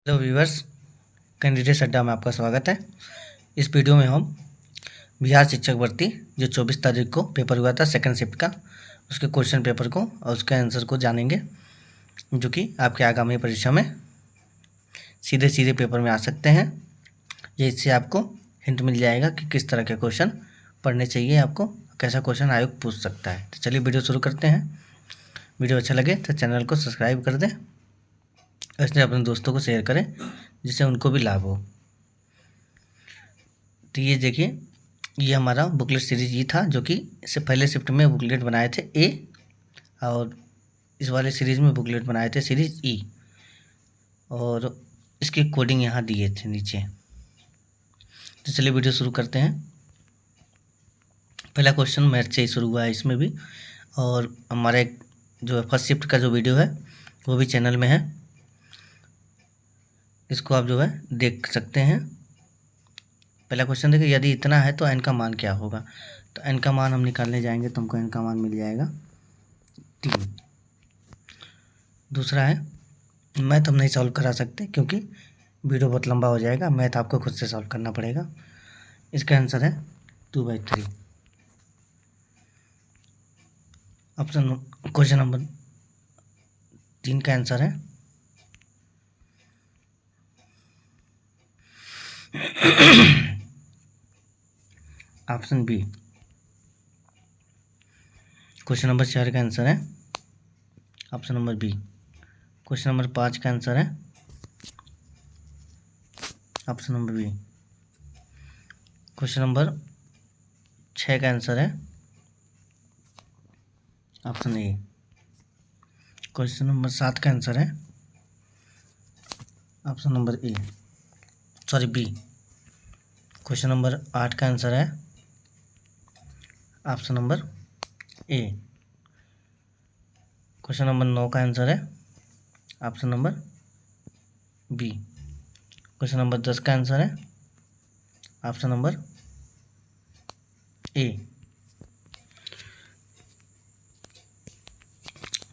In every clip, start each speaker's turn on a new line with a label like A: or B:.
A: Hello viewers, candidate अड्डा में आपका स्वागत है। इस वीडियो में हम बिहार शिक्षक भर्ती जो 24 तारीख को पेपर हुआ था सेकंड शिफ्ट का, उसके क्वेश्चन पेपर को और उसके आंसर को जानेंगे, जो कि आपके आगामी परीक्षा में सीधे सीधे पेपर में आ सकते हैं। ये इससे आपको हिंट मिल जाएगा कि किस तरह के क्वेश्चन पढ़ने चाहिए, आपको कैसा क्वेश्चन आयोग पूछ सकता है। तो चलिए वीडियो शुरू करते हैं। वीडियो अच्छा लगे तो चैनल को सब्सक्राइब कर दें, इसलिए अपने दोस्तों को शेयर करें जिससे उनको भी लाभ हो। तो ये देखिए, ये हमारा बुकलेट सीरीज ये था जो कि इससे पहले शिफ्ट में बुकलेट बनाए थे ए, और इस वाले सीरीज में बुकलेट बनाए थे सीरीज ई, और इसकी कोडिंग यहाँ दिए थे नीचे। तो चलिए वीडियो शुरू करते हैं। पहला क्वेश्चन मैथ से ही शुरू हुआ है इसमें भी, और हमारे जो फर्स्ट शिफ्ट का जो वीडियो है वो भी चैनल में है, इसको आप जो है देख सकते हैं। पहला क्वेश्चन देखिए, यदि इतना है तो एन का मान क्या होगा। तो एन का मान हम निकालने जाएंगे तो हमको एन का मान मिल जाएगा 3। दूसरा है, मैथ हम नहीं सॉल्व करा सकते क्योंकि वीडियो बहुत लंबा हो जाएगा, मैथ आपको खुद से सॉल्व करना पड़ेगा। इसका आंसर है 2/3। ऑप्शन क्वेश्चन नंबर 3 का आंसर है ऑप्शन बी। क्वेश्चन नंबर 4 का आंसर है option number B. Question number 5 का आंसर है option number B. Question number 6 का आंसर है ऑप्शन ए। क्वेश्चन नंबर 7 का आंसर है option number A, sorry B. Question number 8 का आंसर है option number A. Question number 9 का आंसर है option number B. Question number 10 का आंसर है option number A.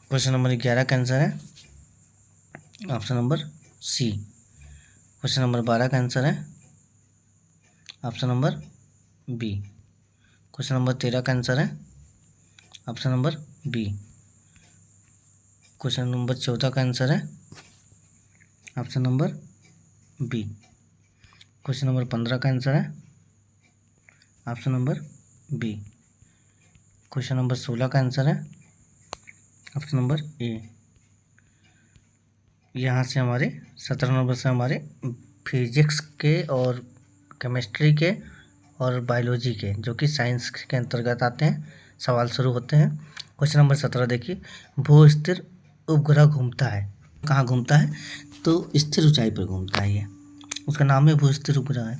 A: Question number 11 का आंसर है option number C. Question number 12 का answer है option number B. Question number 13 का आंसर है option number B. Question number 14 का आंसर है option number B. Question number 15 का आंसर है option number B. Question number 16 का आंसर है ऑप्शन नंबर ए। यहाँ से हमारे 17 नंबर से हमारे फिजिक्स के और केमिस्ट्री के और बायोलॉजी के, जो कि साइंस के अंतर्गत आते हैं, सवाल शुरू होते हैं। क्वेश्चन नंबर 17 देखिए, भू स्थिर उपग्रह घूमता है, कहाँ घूमता है? तो स्थिर ऊंचाई पर घूमता है, ये उसका नाम है भू स्थिर उपग्रह है।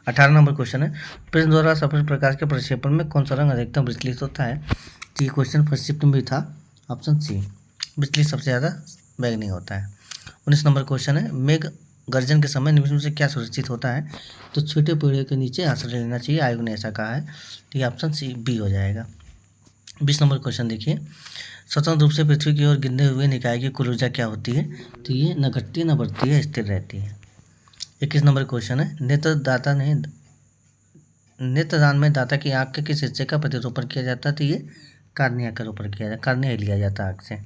A: 18 नंबर क्वेश्चन है, प्रिज्म द्वारा सफेद प्रकाश के प्रक्षेपण में कौन सा रंग अधिकतम विचलित होता है? तो ये क्वेश्चन फर्स्ट शिफ्ट में भी था, ऑप्शन सी, विचलित सबसे ज़्यादा बैगनी होता है। 19 नंबर क्वेश्चन है, मेघ गर्जन के समय निम्न में से क्या सुरक्षित होता है? तो छोटे पेड़ों के नीचे आश्रय लेना चाहिए, आयोग ने ऐसा कहा है। तो ये ऑप्शन सी बी हो जाएगा। 20 नंबर क्वेश्चन देखिए, स्वतंत्र रूप से पृथ्वी की ओर गिरने हुए निकाय की कुल ऊर्जा क्या होती है? तो ये न घटती न बढ़ती है, स्थिर रहती है। 21 नंबर क्वेश्चन है, नेत्रदान में दाता की आँख के किस हिस्से का प्रतिरोपण किया जाता है? तो ये कार्निया का रोपण किया जाता है, कार्निया लिया जाता है आँख से।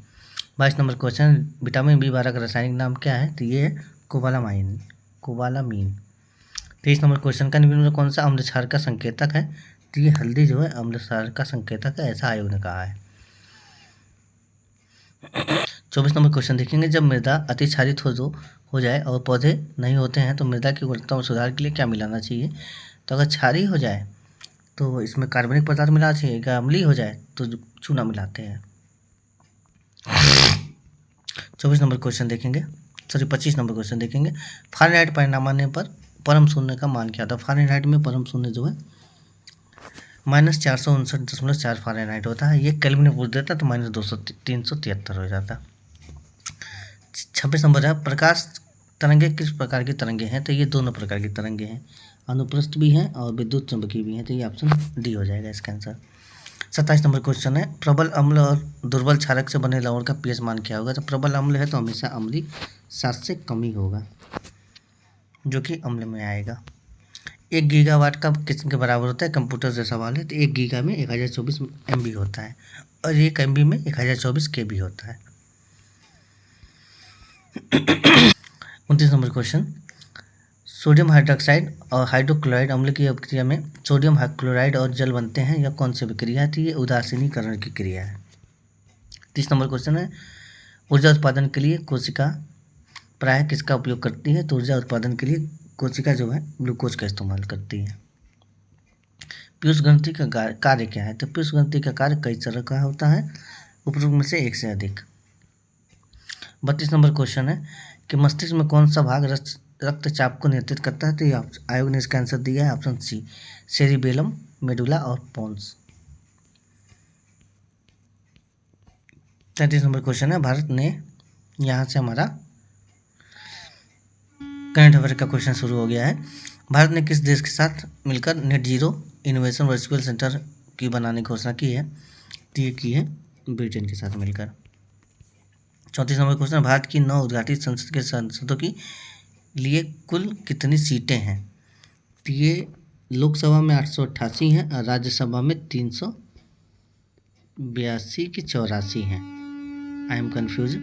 A: 22 नंबर क्वेश्चन, विटामिन B12 का रासायनिक नाम क्या है? तो ये है कोबालामाइन। 23 नंबर क्वेश्चन का निम्न में कौन सा अम्ल क्षार का संकेतक है? तो ये हल्दी जो है अम्ल क्षार का संकेतक है, ऐसा आयोग ने कहा है। 24 नंबर क्वेश्चन देखेंगे, जब मृदा अति क्षारित हो जाए और पौधे नहीं होते हैं तो मृदा की गुणवत्ता में सुधार के लिए क्या मिलाना चाहिए? तो अगर क्षारीय हो जाए तो इसमें कार्बनिक पदार्थ मिलाना चाहिए, अगर अम्लीय हो जाए तो चूना मिलाते हैं। 24 नंबर क्वेश्चन देखेंगे, सॉरी 25 नंबर क्वेश्चन देखेंगे, फ़ारेनहाइट पैमाने पर परम शून्य का मान क्या था? फ़ारेनहाइट में परम शून्य जो है -459.4 फ़ारेनहाइट होता है। ये केल्विन में पूछ देता तो -373 हो जाता। 26 नंबर है, प्रकाश तरंगे किस प्रकार की तरंगे हैं? तो ये दोनों प्रकार की तरंगे हैं, अनुप्रस्थ भी हैं और विद्युत चुंबकीय भी हैं। तो ये ऑप्शन डी हो जाएगा इसका आंसर। 27 नंबर क्वेश्चन है, प्रबल अम्ल और दुर्बल क्षारक से बने लवण का पीएच मान क्या होगा? तो प्रबल अम्ल है तो हमेशा अम्लीय, 7 से कम ही होगा, जो कि अम्ल में आएगा। 1 गीगावाट का किसके बराबर होता है? कंप्यूटर से सवाल है। तो 1 गीगा में 1024 MB होता है और 1 MB में 1024 KB होता है। 29 नंबर क्वेश्चन, सोडियम हाइड्रोक्साइड और हाइड्रोक्लोराइड अम्ल की अभिक्रिया में सोडियम हाइड्रोक्लोराइड और जल बनते हैं। यह कौन सी विक्रिया है? तो ये उदासीनीकरण की क्रिया है। 30 नंबर क्वेश्चन है, ऊर्जा उत्पादन के लिए कोशिका प्रायः किसका उपयोग करती है? तो ऊर्जा उत्पादन के लिए कोशिका जो है ग्लूकोज का इस्तेमाल करती है। पीयूष ग्रंथि का कार्य क्या है? तो पीयूष ग्रंथि का कार्य कई तरह का होता है, उपरोक्त में से एक से अधिक। 32 नंबर क्वेश्चन है कि मस्तिष्क में कौन सा भाग रक्तचाप को नियंत्रित करता है? तो ये आयोग ने इसका आंसर दिया है ऑप्शन सी, सेरिबेलम, मेडुला और पोन्स। 33 नंबर क्वेश्चन है, भारत ने, यहाँ से हमारा करंट अफेयर का क्वेश्चन शुरू हो गया है। भारत ने किस देश के साथ मिलकर net zero innovation virtual centre की बनाने की घोषणा की है? तो ये की है ब्रिटेन के साथ मिलकर। 34 नंबर क्वेश्चन, भारत की नव उद्घाटित संसद के सांसदों की लिए कुल कितनी सीटें हैं? तो ये लोकसभा में 888 हैं और राज्यसभा में 382 की 84 हैं। I am confuse.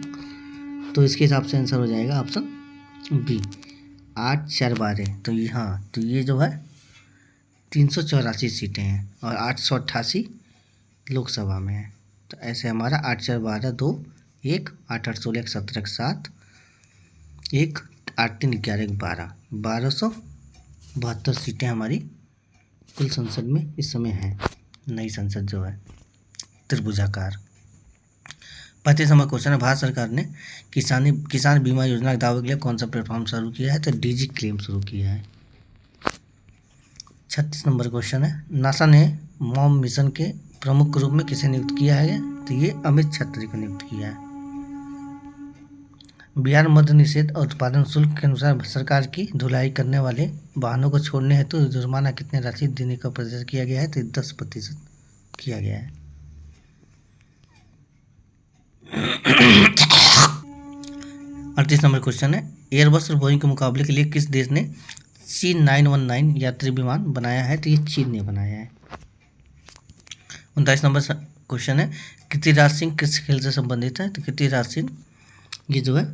A: तो इसके हिसाब से आंसर हो जाएगा ऑप्शन बी, 8 4 12। तो ये हाँ, तो ये जो है 384 सीटें हैं और 888 लोकसभा में है। तो ऐसे हमारा 8 4 12 2 1 8 8 16 1 17 7 1 8 3 11 1 12 1272 सीटें हमारी कुल संसद में इस समय हैं। नई संसद जो है त्रिभुजाकार। 35 नंबर क्वेश्चन है, भारत सरकार ने किसान बीमा योजना के दावे के लिए कौन सा प्लेटफॉर्म शुरू किया है? तो डीजी क्लेम शुरू किया है। 36 नंबर क्वेश्चन है, नासा ने मॉम मिशन के प्रमुख रूप में किसे नियुक्त किया है? तो ये अमित छत्री को नियुक्त किया है। बिहार मद्य निषेध और उत्पादन शुल्क के अनुसार सरकार की ढुलाई करने वाले वाहनों को छोड़ने हेतु जुर्माना कितने राशि देने का प्रयास किया गया है? तो 10% किया गया है। 38 नंबर क्वेश्चन है, एयरबस और बोइंग के मुकाबले के लिए किस देश ने C919 यात्री विमान बनाया है? तो ये चीन ने बनाया है। 39 नंबर क्वेश्चन है, कीर्तिराज सिंह किस खेल से संबंधित है? तो कीर्तिराज सिंह ये जो है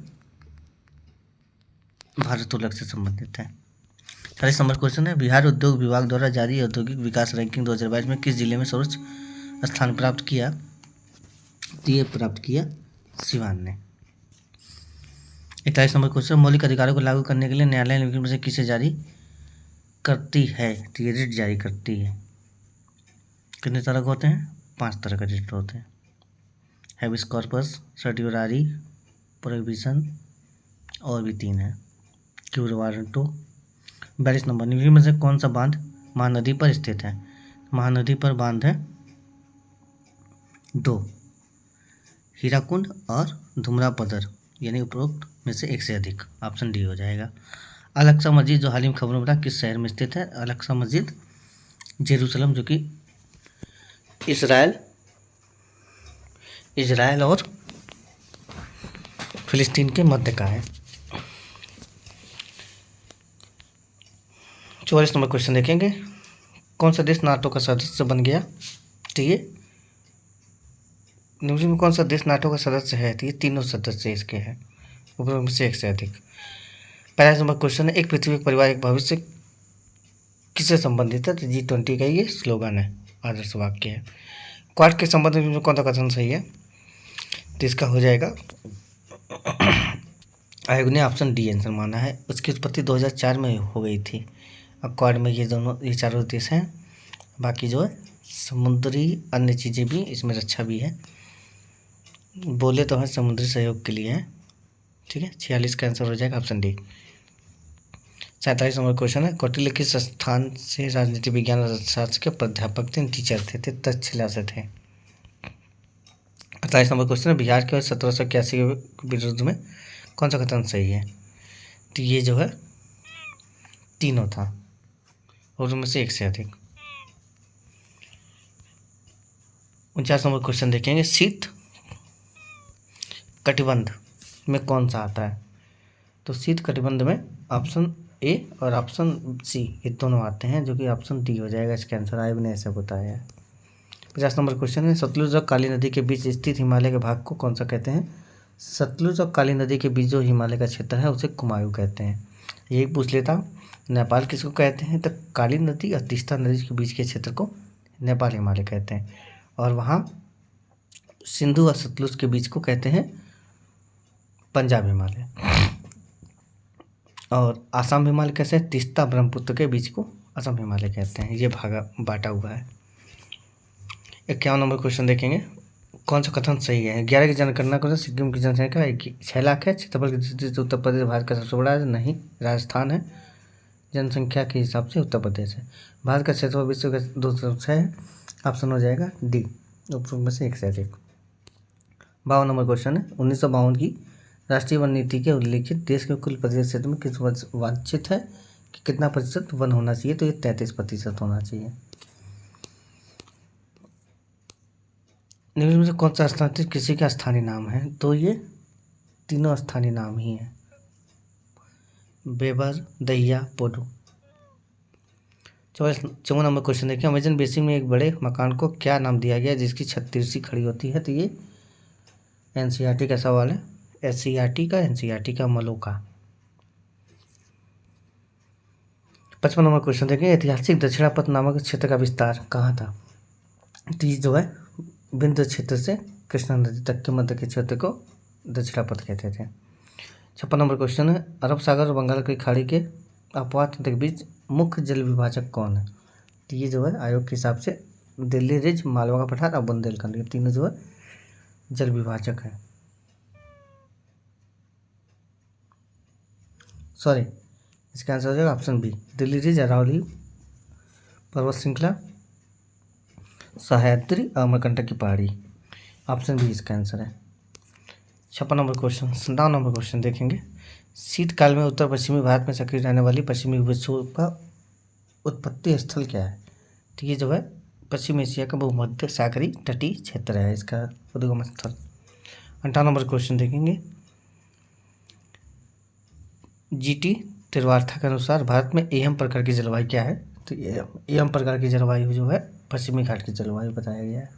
A: भारोत्तोलक से संबंधित है। 40 नंबर क्वेश्चन है, बिहार उद्योग विभाग द्वारा जारी औद्योगिक विकास रैंकिंग 2022 में किस जिले में सर्वोच्च स्थान प्राप्त किया? तो ये प्राप्त किया सिवान ने। 41 नंबर क्वेश्चन, मौलिक अधिकारों को लागू करने के लिए न्यायालय निम्नलिखित में से किसे जारी करती है? तो ये रिट जारी करती है। कितने तरह के होते हैं? 5 तरह के रिट होते हैं, हैबिस कॉर्पस, सर्टियोरारी, प्रोहिबिशन और भी 3 है, क्यूर वारंटो। 42 नंबर, निम्नलिखित में से कौन सा बांध महानदी पर स्थित है? महानदी पर बांध है 2, हीराकुंड और धुमरापदर, यानी उपरोक्त में से एक से अधिक। ऑप्शन डी हो जाएगा। अल-अक्सा मस्जिद जो हाल ही में खबरों में रहा किस शहर में स्थित है? अल-अक्सा मस्जिद जेरूसलम, जो कि इजराइल और फिलिस्तीन के मध्य का है। 44 नंबर क्वेश्चन देखेंगे, कौन सा देश नाटो का सदस्य बन गया? तो ये निम्नलिखित में कौन सा देश नाटो का सदस्य है? तो ये तीनों सदस्य इसके हैं, ऊपर में से एक से अधिक। 50 नंबर क्वेश्चन है, एक पृथ्वी एक परिवार एक भविष्य किससे संबंधित है? तो G20 का ये स्लोगन है, आदर्श वाक्य है। क्वाड के संबंध में कौन सा कथन सही है? तो इसका हो जाएगा, आयोग ने ऑप्शन डी आंसर माना है। उसकी उत्पत्ति 2004 में हो गई थी। अब क्वाड में ये चारों देश हैं, बाकी जो है समुद्री अन्य चीज़ें भी इसमें रक्षा भी है, बोले तो है समुद्री सहयोग के लिए है। ठीक है, 46 का आंसर हो जाएगा ऑप्शन डी। 47 नंबर क्वेश्चन है, कौटिल्य किस स्थान से राजनीति विज्ञान और अर्थशास्त्र के प्राध्यापक थे? टीचर थे, तक्षशिला से थे। 28 नंबर क्वेश्चन है, बिहार के 1781 के विरुद्ध में कौन सा कथन सही है? तो ये जो है तीनों था और उनमें से एक से अधिक। 49 नंबर क्वेश्चन देखेंगे, शीत कटिबंध में कौन सा आता है? तो शीत कटिबंध में ऑप्शन ए और ऑप्शन सी ये दोनों आते हैं, जो कि ऑप्शन डी हो जाएगा इसका आंसर। आयोग ने ऐसा बताया है। 50 नंबर क्वेश्चन है, सतलुज और काली नदी के बीच स्थित हिमालय के भाग को कौन सा कहते हैं? सतलुज और काली नदी के बीच जो हिमालय का क्षेत्र है उसे कुमायूं कहते हैं। यही पूछ लेता हूँ, नेपाल किसको कहते हैं? तो काली नदी और तीस्ता नदी के बीच के क्षेत्र को नेपाल हिमालय कहते हैं। और वहाँ सिंधु और सतलुज के बीच को कहते हैं पंजाब हिमालय। और आसाम हिमालय कैसे? तीस्ता ब्रह्मपुत्र के बीच को असम हिमालय कहते हैं। ये भागा बांटा हुआ है। 51 नंबर क्वेश्चन देखेंगे, कौन सा कथन सही है? 11 की जनगणना को सिक्किम की जनसंख्या 6 लाख है। क्षेत्रफल की दृष्टि से उत्तर प्रदेश भारत का सबसे बड़ा है। नहीं, राजस्थान है। जनसंख्या के हिसाब से उत्तर प्रदेश है। भारत का क्षेत्रफल विश्व का दूसरा है। ऑप्शन हो जाएगा डी, उपरोक्त में से एक से अधिक। 52 नंबर क्वेश्चन है, 1952 की राष्ट्रीय वन नीति के उल्लिखित देश के कुल परिवेश क्षेत्र में किस वांछित है कि कितना प्रतिशत वन होना चाहिए? तो ये 33% होना चाहिए। निम्न में से कौन सा स्थान किसी का स्थानीय नाम है? तो ये तीनों स्थानीय नाम ही हैं, Weber, Dahiya, Podu. 54 number question देखिए, अमेजन बेसिन में एक बड़े मकान को क्या नाम दिया गया जिसकी छत तिरछी खड़ी होती है? तो ये एनसीईआरटी का सवाल है। एनसीईआरटी का मलोका। 55 नंबर क्वेश्चन देखिए, ऐतिहासिक दक्षिणापथ नामक क्षेत्र का विस्तार कहाँ था? तो ये जो है विंध्य क्षेत्र से कृष्णा नदी तक के मध्य के क्षेत्र को दक्षिणापथ कहते थे। 56 नंबर क्वेश्चन है, अरब सागर और बंगाल की खाड़ी के अपवाद के बीच मुख्य जल विभाजक कौन है? तो ये जो है आयोग के हिसाब से दिल्ली रिज, मालवा का पठार और बुंदेलखंड, ये तीनों जो है जल विभाजक है। सॉरी, इसका आंसर हो जाएगा option B, Delhi ridge, Aravalli पर्वत श्रृंखला, सह्याद्री और अमरकंटक की पहाड़ी। ऑप्शन बी इसका आंसर है। 56 नंबर क्वेश्चन, 57 नंबर क्वेश्चन देखेंगे, शीतकाल में उत्तर पश्चिमी भारत में सक्रिय रहने वाली पश्चिमी विश्व का उत्पत्ति स्थल क्या है? तो ये जो है पश्चिम एशिया का भूमध्य सागरीय तटीय क्षेत्र है, इसका उद्गम स्थल। 58 नंबर क्वेश्चन देखेंगे, जीटी त्रिवार्था के अनुसार भारत में एम प्रकार की जलवायु क्या है? तो एम प्रकार की जलवायु जो है पश्चिमी घाट की जलवायु बताया गया है।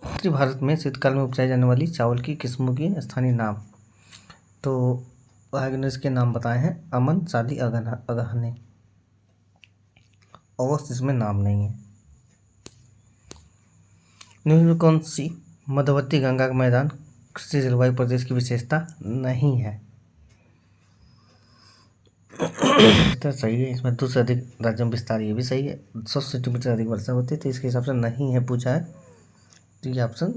A: उत्तरी भारत में शीतकाल में उपजाई जाने वाली चावल की किस्मों की स्थानीय नाम, तो आगे ने इसके नाम बताए हैं, अमन, शादी, अगहने। अवश्य इसमें नाम नहीं है। निम्न में कौन सी मध्यवर्ती गंगा का मैदान कृषि जलवायु प्रदेश की विशेषता नहीं है? तो सही है, इसमें 2 से अधिक राज्य में विस्तार, ये भी सही है। 100 सेंटीमीटर अधिक वर्षा होती है, तो इसके हिसाब से नहीं है पूछा है, तो ये ऑप्शन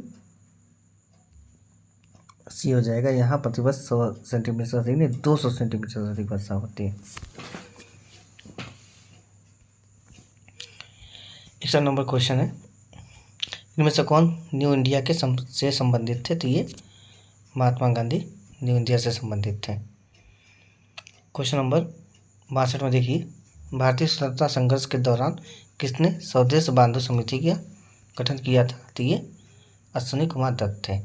A: सी हो जाएगा। यहाँ प्रतिवर्ष 100 सेंटीमीटर से अधिक नहीं, 200 सेंटीमीटर से अधिक वर्षा होती है। 61 नंबर क्वेश्चन है, इनमें से कौन न्यू इंडिया के से संबंधित थे? तो ये महात्मा गांधी न्यू इंडिया से संबंधित थे। क्वेश्चन नंबर 62 में देखिए, भारतीय स्वतंत्रता संघर्ष के दौरान किसने स्वदेश बांधो समिति का गठन किया था? तो ये अश्विनी कुमार दत्त थे।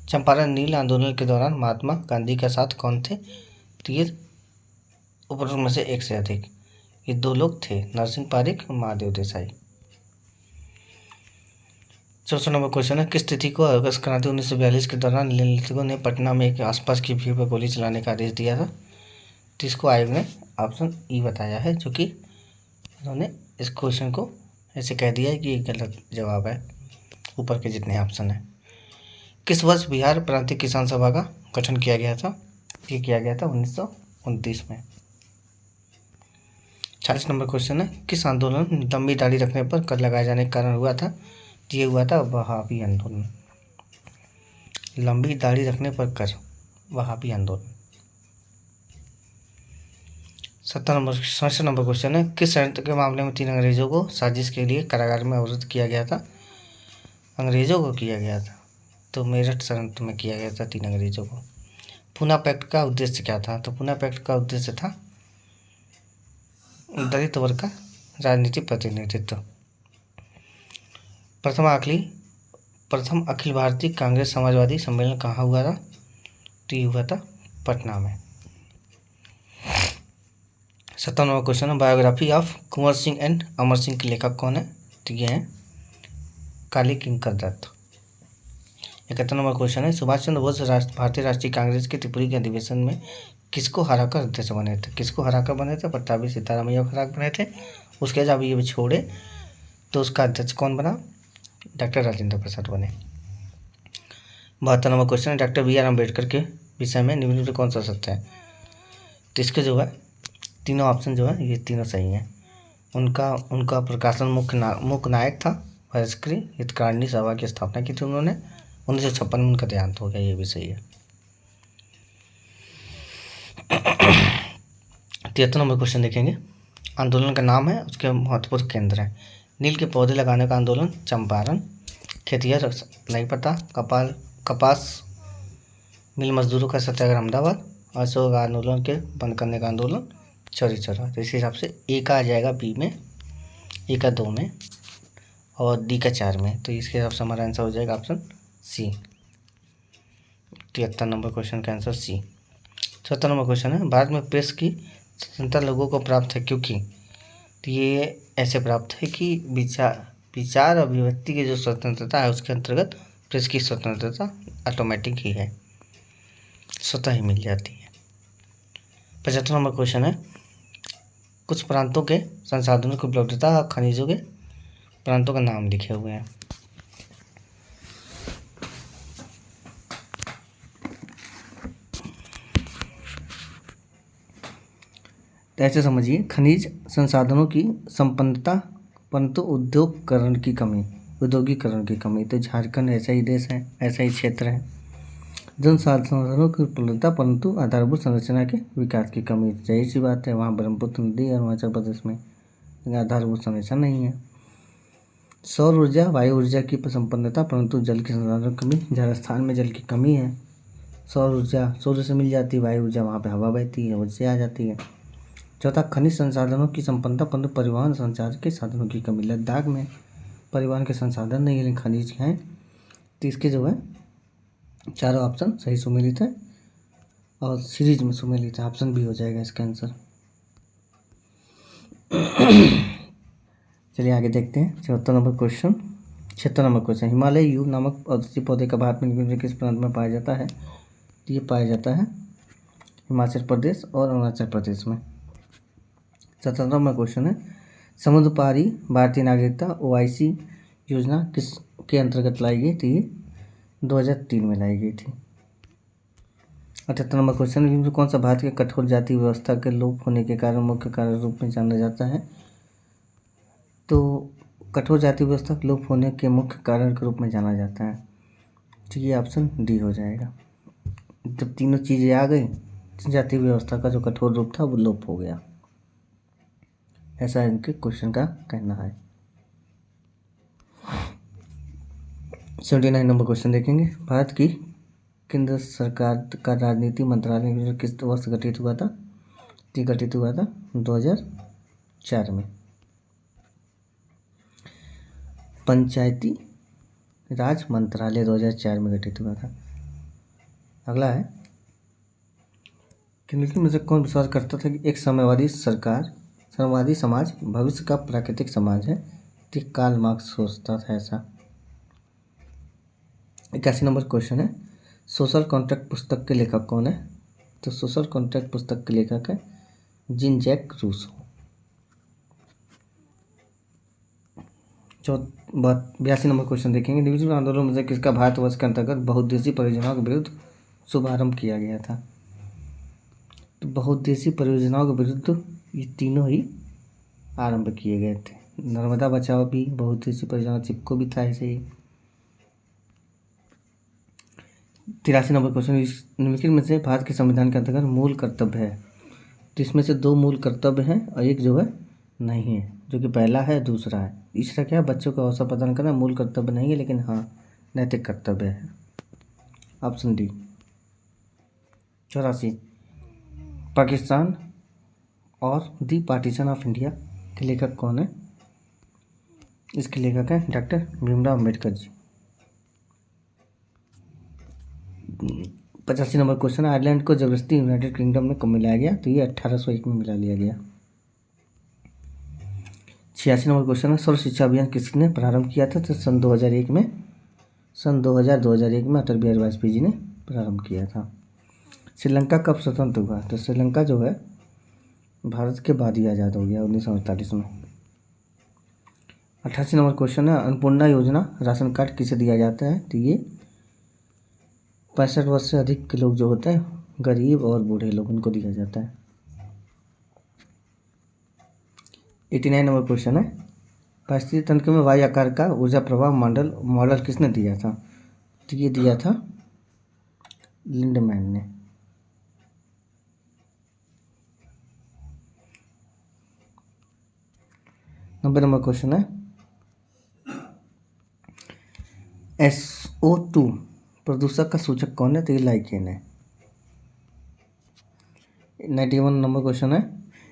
A: चंपारण नील आंदोलन के दौरान महात्मा गांधी के साथ कौन थे? तो ये उपरोक्त में से एक से अधिक, ये 2 लोग थे, नरसिंह पारिक और महादेव देसाई। 64 नंबर क्वेश्चन है, किस तिथि को अगस्त क्रांति 1942 के दौरान निम्नलिखितों ने पटना में एक आसपास की भीड़ पर गोली चलाने का आदेश दिया था? तो इसको आयोग ने ऑप्शन ई बताया है, जो कि उन्होंने इस क्वेश्चन को ऐसे कह दिया है कि ये गलत जवाब है, ऊपर के जितने ऑप्शन हैं। किस वर्ष बिहार प्रांतीय किसान सभा का गठन किया गया था? ये किया गया था 1929 में। 40 नंबर क्वेश्चन है, किस आंदोलन लंबी दाढ़ी रखने पर कर लगाए जाने के कारण हुआ था? ये हुआ था वहाबी आंदोलन। लंबी दाढ़ी रखने पर कर, वहाबी आंदोलन। 67 नंबर क्वेश्चन है, किस षड्यंत्र के मामले में 3 अंग्रेजों को साजिश के लिए कारागार में अवरुद्ध किया गया था? अंग्रेजों को किया गया था, तो मेरठ षड्यंत्र में किया गया था 3 अंग्रेजों को। पूना पैक्ट का उद्देश्य क्या था? तो पूना पैक्ट का उद्देश्य था दलित वर्ग का राजनीतिक प्रतिनिधित्व। प्रथम अखिल भारतीय कांग्रेस समाजवादी सम्मेलन कहाँ हुआ था? तो ये हुआ था पटना में। 57वां क्वेश्चन है, biography of Kunwar Singh and Amar Singh के लेखक कौन है? तो ये हैं काली किंकर दत्त। 71 नंबर क्वेश्चन है, सुभाष चंद्र बोस भारतीय राष्ट्रीय कांग्रेस के त्रिपुरी के अधिवेशन में किसको हराकर अध्यक्ष बने थे? किसको हराकर बने थे? पट्टाभी सीतारामैया को हराकर बने थे। उसके जब ये छोड़े तो उसका अध्यक्ष कौन बना? डॉक्टर राजेंद्र प्रसाद बने। 72 नंबर क्वेश्चन है, डॉक्टर बी आर अम्बेडकर के विषय में निम्नलिखित में कौन सा सत्य है? तो इसके जो है तीनों ऑप्शन जो है ये तीनों सही हैं। उनका प्रकाशन मुख्य नायक था बहिष्कृत हितकारिणी सभा की स्थापना की थी उन्होंने। 1956 में उनका देहांत हो गया, ये भी सही है। 73 नंबर क्वेश्चन देखेंगे, आंदोलन का नाम है, उसके महत्वपूर्ण केंद्र है। नील के पौधे लगाने का आंदोलन चंपारण, खेतिहर नहीं पता, कपास मिल मजदूरों का सत्याग्रह अहमदाबाद, अशोक आंदोलन के बंद करने का आंदोलन चौरी चौरा। तो इस हिसाब से ए का आ जाएगा बी में, ए का 2 में और डी का 4 में। तो इसके हिसाब से हमारा आंसर हो जाएगा ऑप्शन सी। 73 नंबर क्वेश्चन का आंसर सी। 74 नंबर क्वेश्चन है, भारत में प्रेस की स्वतंत्रता लोगों को प्राप्त है क्योंकि? तो ये ऐसे प्राप्त है कि विचार अभिव्यक्ति की जो स्वतंत्रता है उसके अंतर्गत प्रेस की स्वतंत्रता ऑटोमेटिक ही है, स्वतः ही मिल जाती है। 75 नंबर क्वेश्चन है, कुछ प्रांतों के संसाधनों की उपलब्धता और खनिजों के प्रांतों का नाम लिखे हुए हैं। तो ऐसे समझिए, खनिज संसाधनों की संपन्नता परंतु औद्योगिकरण की कमी। तो झारखंड ऐसा ही देश है, ऐसा ही क्षेत्र है। जन संसाधनों की उपलब्धता परंतु आधारभूत संरचना के विकास की कमी। यही सी बात है, वहाँ ब्रह्मपुत्र नदी है अरुणाचल प्रदेश में, आधारभूत संरचना नहीं है। सौर ऊर्जा वायु ऊर्जा की संपन्नता परंतु जल की संसाधनों की कमी। राजस्थान में जल की कमी है, सौर ऊर्जा सूर्य से मिल जाती है, वायु ऊर्जा वहाँ पे हवा बहती है उससे आ जाती है। चौथा, खनिज संसाधनों की संपन्नता परंतु परिवहन संचार के साधनों की कमी। लद्दाख में परिवहन के संसाधन नहीं है लेकिन खनिज हैं। तो इसके जो है चारों ऑप्शन सही सुमेलित है और सीरीज में सुमेलित है, ऑप्शन बी हो जाएगा इसका आंसर। चलिए आगे देखते हैं 74 number question. 76 number question, Himalaya you नामक औषधीय पौधे का भारत में किस प्रांत में पाया जाता है? तो ये पाया जाता है हिमाचल प्रदेश और अरुणाचल प्रदेश में। 77 नंबर क्वेश्चन है, समुद्र पारी भारतीय नागरिकता OIC योजना किस के अंतर्गत लाई गई थी? 2003 में लाई गई थी। 78 नंबर क्वेश्चन, इनमें कौन सा भारत के कठोर जाति व्यवस्था के लोप होने के कारण मुख्य कारण रूप में जाना जाता है? तो कठोर जाति व्यवस्था के लोप होने के मुख्य कारण के रूप में जाना जाता है, तो ये ऑप्शन डी हो जाएगा। जब तीनों चीज़ें आ गई, जाति व्यवस्था का जो कठोर रूप था वो लोप हो गया, ऐसा इनके क्वेश्चन का कहना है। 79 नंबर क्वेश्चन देखेंगे, भारत की केंद्र सरकार का राजनीति मंत्रालय किस वर्ष गठित हुआ था? ये गठित हुआ था 2004 में। पंचायती राज मंत्रालय 2004 में गठित हुआ था। अगला है, निम्नलिखित में से कौन विश्वास करता था कि एक साम्यवादी समाज भविष्य का प्राकृतिक समाज है? तो कार्ल मार्क्स सोचता था ऐसा। 81 नंबर क्वेश्चन है, सोशल कॉन्ट्रैक्ट पुस्तक के लेखक कौन है? तो सोशल कॉन्ट्रैक्ट पुस्तक के लेखक है Jean Jacques Rousseau. 82 number question देखेंगे, निम्नलिखित आंदोलन में से किसका भारतवर्ष के अंतर्गत बहुउद्देशीय परियोजनाओं के विरुद्ध शुभारंभ किया गया था? तो बहुउद्देशीय परियोजनाओं के विरुद्ध ये तीनों ही आरंभ किए गए थे। नर्मदा बचाओ भी बहुउद्देशीय परियोजना, चिपको भी था ऐसे ही। 83 नंबर क्वेश्चन, निम्नलिखित में से भारत के संविधान के अंतर्गत मूल कर्तव्य है? तो इसमें से 2 मूल कर्तव्य हैं और एक जो है नहीं है, जो कि पहला है दूसरा है। तीसरा क्या है? बच्चों का अवसर प्रदान करना। मूल कर्तव्य नहीं है लेकिन हाँ नैतिक कर्तव्य है, ऑप्शन डी। 84, पाकिस्तान और दी पार्टीशन ऑफ इंडिया के लेखक कौन है? इसके लेखक हैं doctor Bhimrao Ambedkar ji. 85 number question है, आयरलैंड को जबरदस्ती यूनाइटेड किंगडम में कब मिलाया गया? तो ये 1801 में मिला लिया गया। 86 नंबर क्वेश्चन है, सर्व शिक्षा अभियान किसने प्रारंभ किया था? तो सन 2001 में, सन 2001 में अटल बिहारी वाजपेयी जी ने प्रारंभ किया था। श्रीलंका कब स्वतंत्र हुआ? तो श्रीलंका जो है भारत के बाद ही आज़ाद हो गया 1948 में। 88 नंबर क्वेश्चन है, अन्नपूर्णा योजना राशन कार्ड किसे दिया जाता है? तो ये 65 वर्ष से अधिक के लोग जो होते हैं, गरीब और बूढ़े लोग, उनको दिया जाता है। 89 नंबर क्वेश्चन है, पारिस्थितिक तंत्र में वायु आकार का ऊर्जा प्रवाह मॉडल किसने दिया था? तो ये दिया था लिंडमैन ने। 90 नंबर क्वेश्चन है, SO2 प्रदूषक का सूचक कौन है? तो ये लाइकेन है। 91 नंबर क्वेश्चन है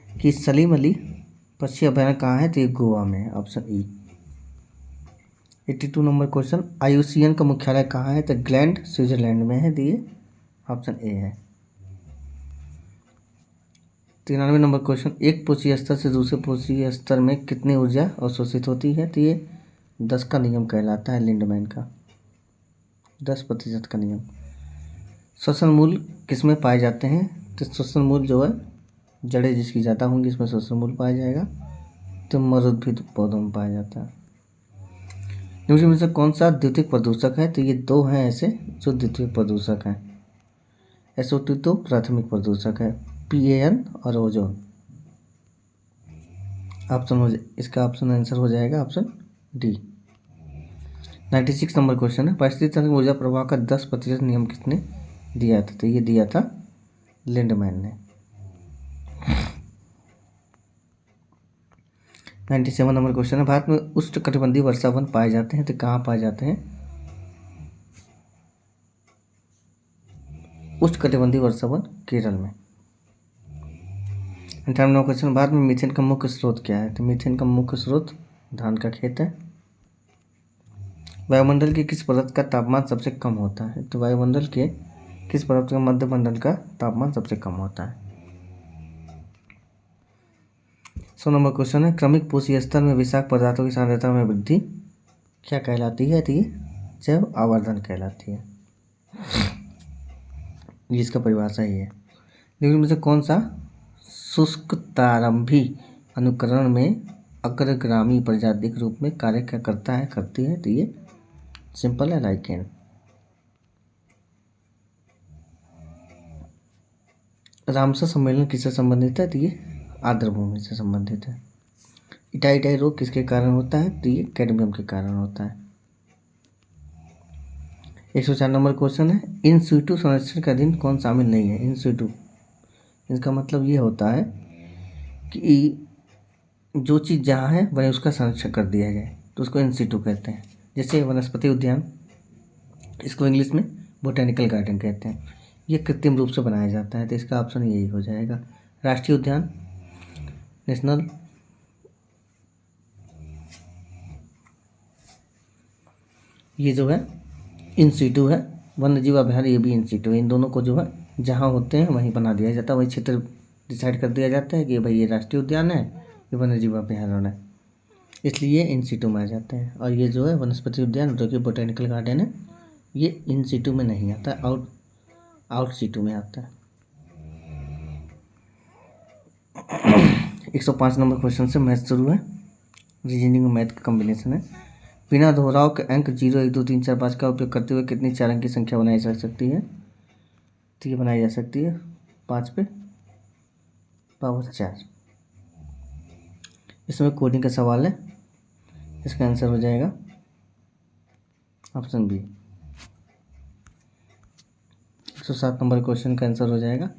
A: कि सलीम अली पक्षी अभयारण्य कहाँ है? तो ये गोवा में है, option E. 82 number question, IUCN का मुख्यालय कहाँ है? तो ग्लैंड स्विट्जरलैंड में है, तो ये ऑप्शन ए है। 93 नंबर क्वेश्चन, एक पोषी स्तर से दूसरे पोषी स्तर में कितनी ऊर्जा अवशोषित होती है? तो ये 10 का नियम कहलाता है, लिंडमैन का 10% का नियम। श्वसन मूल किस में पाए जाते हैं? तो श्वसन मूल जो है जड़ें जिसकी ज़्यादा होंगी इसमें श्वसन मूल पाया जाएगा, तो मरुद्भिद पौधों में पाया जाता है। निम्न में से कौन सा द्वितीयक प्रदूषक है? तो ये दो हैं ऐसे जो द्वितीयक प्रदूषक हैं। SO2 तो प्राथमिक प्रदूषक है, PAN और ओजोन। इसका ऑप्शन आंसर हो जाएगा ऑप्शन डी। 96 नंबर क्वेश्चन है, पारिस्थितिक तंत्र में ऊर्जा प्रवाह का 10% नियम किसने दिया था? तो ये दिया था लिंडमैन ने। 97 नंबर क्वेश्चन है, भारत में उष्णकटिबंधीय वर्षा वन पाए जाते हैं? तो कहाँ पाए जाते हैं? उष्णकटिबंधीय वर्षा वन केरल में। 98 नंबर क्वेश्चन, भारत में मीथेन का मुख्य स्रोत क्या है? तो मीथेन का मुख्य स्रोत धान का खेत है। वायुमंडल के किस परत का तापमान सबसे कम होता है? तो वायुमंडल के किस परत का मध्यमंडल का तापमान सबसे कम होता है? 100 नंबर क्वेश्चन है, क्रमिक पोषी स्तर में विषाक्त पदार्थों की सांद्रता में वृद्धि क्या कहलाती है? तो ये जैव आवर्धन कहलाती है। ये इसका परिभाषा ही है। निम्न में से कौन सा शुष्क प्रारंभी अनुकरण में अग्रगामी प्रजाति के रूप में कार्य क्या करता है, करती है? तो ये सिंपल है, लाइकेन। रामसर सम्मेलन किससे संबंधित है? तो ये आर्द्र भूमि से संबंधित है। इटाई रोग किसके कारण होता है? तो ये कैडमियम के कारण होता है। 104 नंबर क्वेश्चन है, इन सिटू संरक्षण का अधीन कौन शामिल नहीं है? इन सिटू, इसका मतलब ये होता है कि जो चीज़ जहाँ है वहीं उसका संरक्षण कर दिया जाए, तो उसको इन सिटू कहते हैं। जैसे वनस्पति उद्यान, इसको इंग्लिश में बोटेनिकल गार्डन कहते हैं, ये कृत्रिम रूप से बनाया जाता है, तो इसका ऑप्शन यही हो जाएगा। राष्ट्रीय उद्यान, नेशनल, ये जो है इन सिटू है। वन्य जीव अभयारण्य, ये भी इन सिटू है। इन दोनों को जो है जहाँ होते हैं वहीं बना दिया जाता है, वही क्षेत्र डिसाइड कर दिया जाता है कि भाई ये राष्ट्रीय उद्यान है, ये वन्य जीव अभयारण्य है, इसलिए इन सिटू में आ जाते हैं। और ये जो है वनस्पति उद्यान जो कि बोटेनिकल गार्डन है, ये इन सिटू में नहीं आता, आउट सिटू में आता है। 105 नंबर क्वेश्चन से मैथ शुरू है, रीजनिंग और मैथ का कॉम्बिनेशन है। बिना दोहराव के अंक 0, 1, 2, 3, 4, 5 का उपयोग करते हुए कितनी 4 अंक की संख्या बनाई जा सकती है? तो ये बनाई जा सकती है 5 पे पावर 4। इसमें कोडिंग का सवाल है, इसका आंसर हो जाएगा ऑप्शन बी। 107 नंबर क्वेश्चन का आंसर हो जाएगा,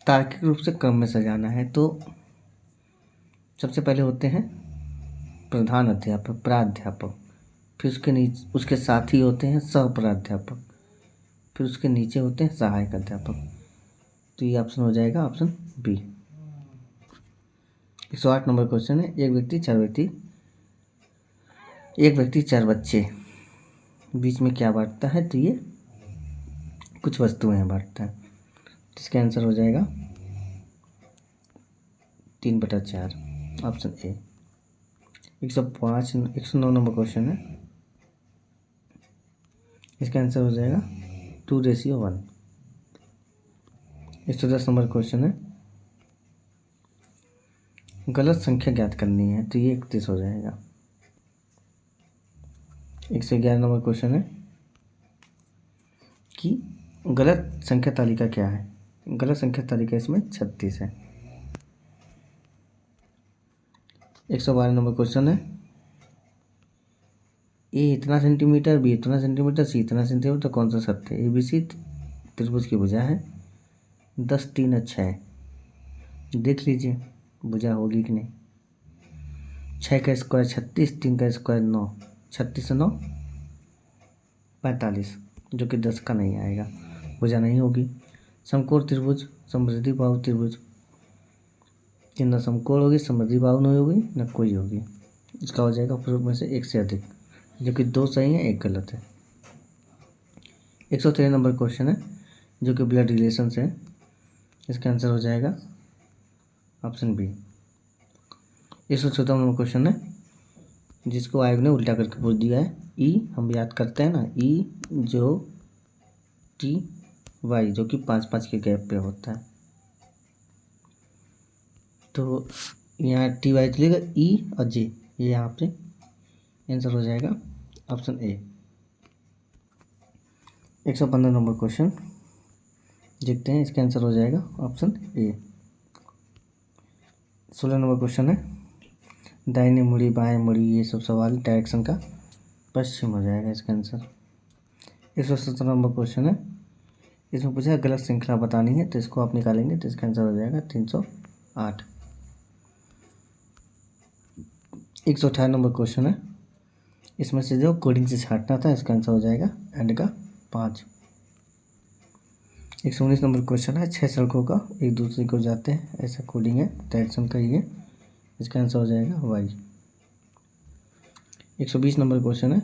A: तार्किक रूप से क्रम में सजाना है। तो सबसे पहले होते हैं प्रधान अध्यापक, प्राध्यापक, फिर उसके साथी होते हैं सह प्राध्यापक, फिर उसके नीचे होते हैं सहायक अध्यापक। तो ये ऑप्शन हो जाएगा ऑप्शन बी। 108 नंबर क्वेश्चन है, एक व्यक्ति चार बच्चे बीच में क्या बांटता है? तो ये कुछ वस्तुएं हैं बांटता है। इसका आंसर हो जाएगा 3/4, ऑप्शन ए। 109 नंबर क्वेश्चन है, इसका आंसर हो जाएगा 2:1। 110 नंबर क्वेश्चन है, गलत संख्या ज्ञात करनी है, तो ये 31 हो जाएगा। 111 नंबर क्वेश्चन है कि गलत संख्या तालिका क्या है। गलत संख्या तालिका इसमें 36 है। 112 नंबर क्वेश्चन है, ए इतना सेंटीमीटर, बी इतना सेंटीमीटर, सी इतना सेंटीमीटर, तो कौन सा सत्य है। ABC त्रिभुज की भुजा है 10, 3 और 6। देख लीजिए भुजा होगी कि नहीं। 6 का स्क्वायर 36, 3 का स्क्वायर 9, 36 से 9 45, जो कि 10 का नहीं आएगा, भुजा नहीं होगी। समकोण त्रिभुज, समृद्धि बाहु त्रिभुज, कि न समकोण होगी, समृद्धि बाहु नहीं होगी, न कोई होगी। इसका हो जाएगा उपरोक्त में से एक से अधिक, जो कि 2 सही है, 1 गलत है। 113 नंबर क्वेश्चन है, जो कि ब्लड रिलेशन से है। इसका आंसर हो जाएगा ऑप्शन बी। 114 नंबर क्वेश्चन है, जिसको आयोग ने उल्टा करके पूछ दिया है। ई हम याद करते हैं ना, ई जो टी वाई, जो कि 5-5 के गैप पे होता है, तो यहाँ टी वाई चलेगा, ई और जे, ये यहाँ पे आंसर हो जाएगा ऑप्शन ए। 115 नंबर क्वेश्चन देखते हैं, इसका आंसर हो जाएगा ऑप्शन ए। 16 नंबर क्वेश्चन है, दाहिनी मुड़ी, बाएं मुड़ी, ये सब सवाल डायरेक्शन का पश्चिम हो जाएगा इसका आंसर। 117 नंबर क्वेश्चन है, इसमें पूछा गलत श्रृंखला बतानी है, तो इसको आप निकालेंगे तो इसका आंसर हो जाएगा 308। 118 नंबर क्वेश्चन है, इसमें से जो कोडिंग से छांटना था, इसका आंसर हो जाएगा एंड का 5। 119 नंबर क्वेश्चन है, 6 सड़कों का एक दूसरे को जाते हैं, ऐसा कोडिंग है, डायरेक्शन का ही है, इसका आंसर हो जाएगा वाई। 120 नंबर क्वेश्चन है,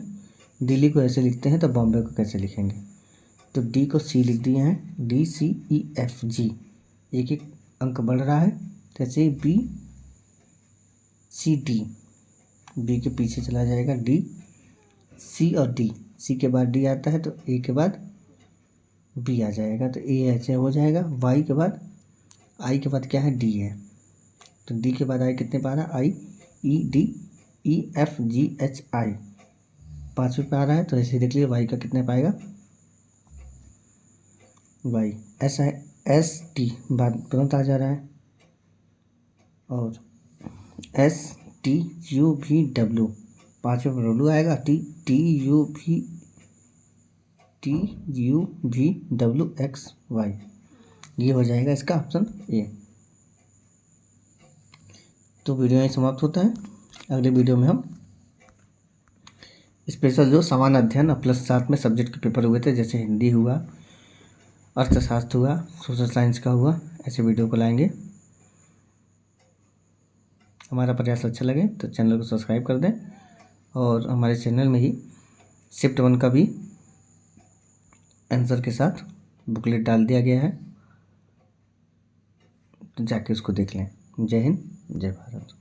A: दिल्ली को ऐसे लिखते हैं तो बॉम्बे को कैसे लिखेंगे। तो डी को सी लिख दिए हैं, DCEFG, एक एक अंक बढ़ रहा है, जैसे BCD, बी के पीछे चला जाएगा डी, सी और डी, सी के बाद डी आता है तो ए के बाद बी आ जाएगा, तो ए ऐसे हो जाएगा। वाई के बाद आई के बाद क्या है, डी है, तो डी के बाद आई कितने पा रहा है, IEDEFGHI 5वें पे आ रहा है, तो ऐसे देख लीजिए वाई का कितने पाएगा, वाई ST बाद तुरंत आ जा रहा है, और STUVW 5वें पे डब्ल्यू आएगा, TUVWXY, ये हो जाएगा इसका ऑप्शन ए। तो वीडियो यहीं समाप्त होता है। अगले वीडियो में हम स्पेशल जो सामान्य अध्ययन +7 में सब्जेक्ट के पेपर हुए थे, जैसे हिंदी हुआ, अर्थशास्त्र हुआ, सोशल साइंस का हुआ, ऐसे वीडियो को लाएंगे। हमारा प्रयास अच्छा लगे तो चैनल को सब्सक्राइब कर दें, और हमारे चैनल में ही शिफ्ट 1 का भी आंसर के साथ बुकलेट डाल दिया गया है, तो जाके उसको देख लें। जय हिंद, जय भारत।